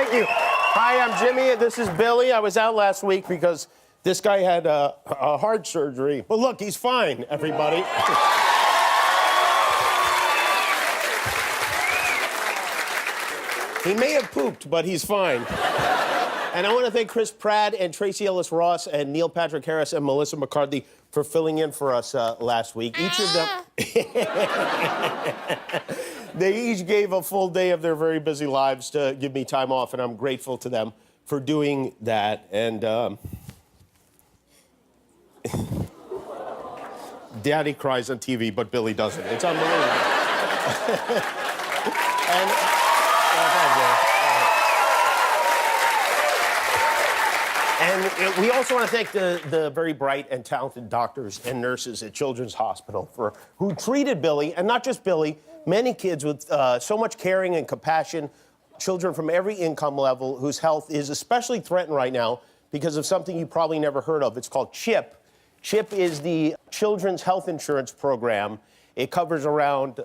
Thank you. Hi, I'm Jimmy, and this is Billy. I was out last week because this guy had a heart surgery. But look, he's fine, everybody. He may have pooped, but he's fine. And I want to thank Chris Pratt and Tracy Ellis Ross and Neil Patrick Harris and Melissa McCarthy for filling in for us last week. Each of them... They each gave a full day of their very busy lives to give me time off, and I'm grateful to them for doing that. And Daddy cries on TV, but Billy doesn't. It's unbelievable. And we also want to thank the very bright and talented doctors and nurses at Children's Hospital who treated Billy, and not just Billy, many kids with so much caring and compassion, children from every income level whose health is especially threatened right now because of something you probably never heard of. It's called CHIP. CHIP is the Children's Health Insurance Program. It covers around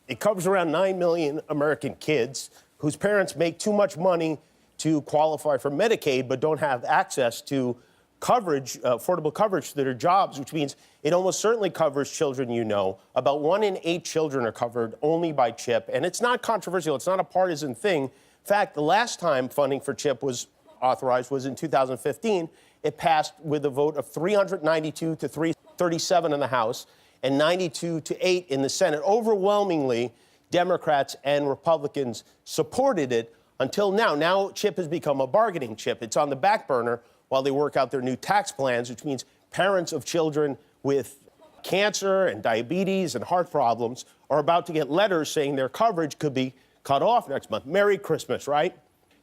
9 million American kids whose parents make too much money to qualify for Medicaid but don't have access to coverage, affordable coverage to their jobs, which means it almost certainly covers children you know. About 1 in 8 children are covered only by CHIP, and it's not controversial. It's not a partisan thing. In fact, the last time funding for CHIP was authorized was in 2015. It passed with a vote of 392 to 337 in the House and 92 to 8 in the Senate. Overwhelmingly, Democrats and Republicans supported it until now. Now CHIP has become a bargaining chip. It's on the back burner while they work out their new tax plans, which means parents of children with cancer and diabetes and heart problems are about to get letters saying their coverage could be cut off next month. Merry Christmas, right?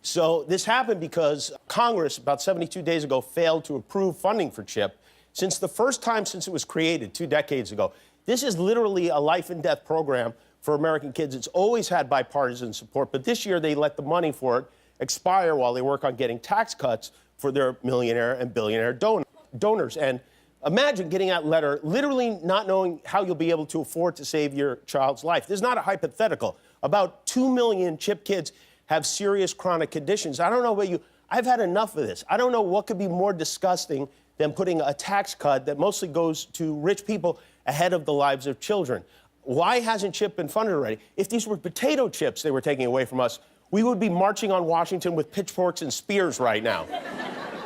So this happened because Congress, about 72 days ago, failed to approve funding for CHIP. Since the first time since it was created 2 decades ago, this is literally a life and death program for American kids. It's always had bipartisan support, but this year they let the money for it expire while they work on getting tax cuts for their millionaire and billionaire donors. And imagine getting that letter, literally not knowing how you'll be able to afford to save your child's life. This is not a hypothetical. About 2 million CHIP kids have serious chronic conditions. I don't know about you. I've had enough of this. I don't know what could be more disgusting than putting a tax cut that mostly goes to rich people ahead of the lives of children. Why hasn't CHIP been funded already? If these were potato chips they were taking away from us, we would be marching on Washington with pitchforks and spears right now.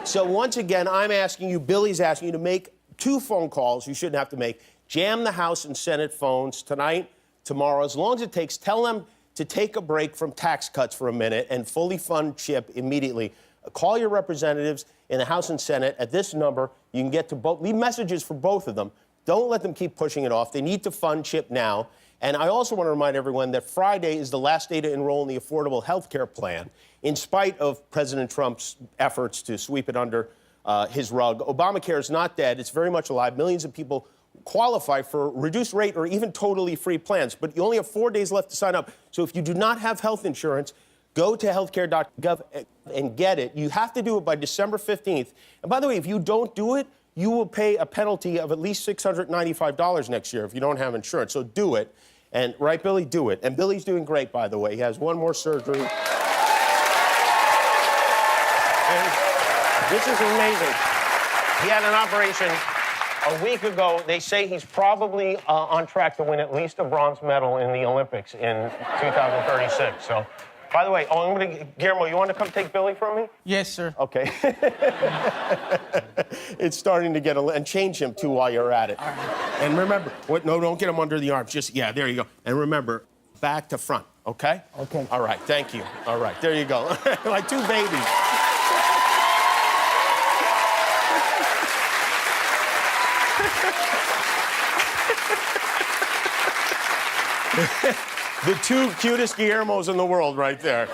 So once again, I'm asking you, Billy's asking you to make 2 phone calls you shouldn't have to make. Jam the House and Senate phones tonight, tomorrow, as long as it takes. Tell them to take a break from tax cuts for a minute and fully fund CHIP immediately. Call your representatives in the House and Senate at this number. You can get to both. Leave messages for both of them. Don't let them keep pushing it off. They need to fund CHIP now. And I also want to remind everyone that Friday is the last day to enroll in the Affordable Health Care Plan. In spite of President Trump's efforts to sweep it under his rug, Obamacare is not dead. It's very much alive. Millions of people qualify for reduced rate or even totally free plans. But you only have 4 days left to sign up. So if you do not have health insurance, go to healthcare.gov and get it. You have to do it by December 15th. And by the way, if you don't do it, you will pay a penalty of at least $695 next year if you don't have insurance. So do it. And, right, Billy? Do it. And Billy's doing great, by the way. He has 1 more surgery. And this is amazing. He had an operation a week ago. They say he's probably on track to win at least a bronze medal in the Olympics in 2036. So, by the way, Guillermo, you want to come take Billy from me? Yes, sir. Okay. It's starting to get and change him, too, while you're at it. And remember, no, don't get him under the arms. Just, yeah, there you go. And remember, back to front, okay? Okay. All right, thank you. All right, there you go. Like 2 babies. The 2 cutest Guillermos in the world right there.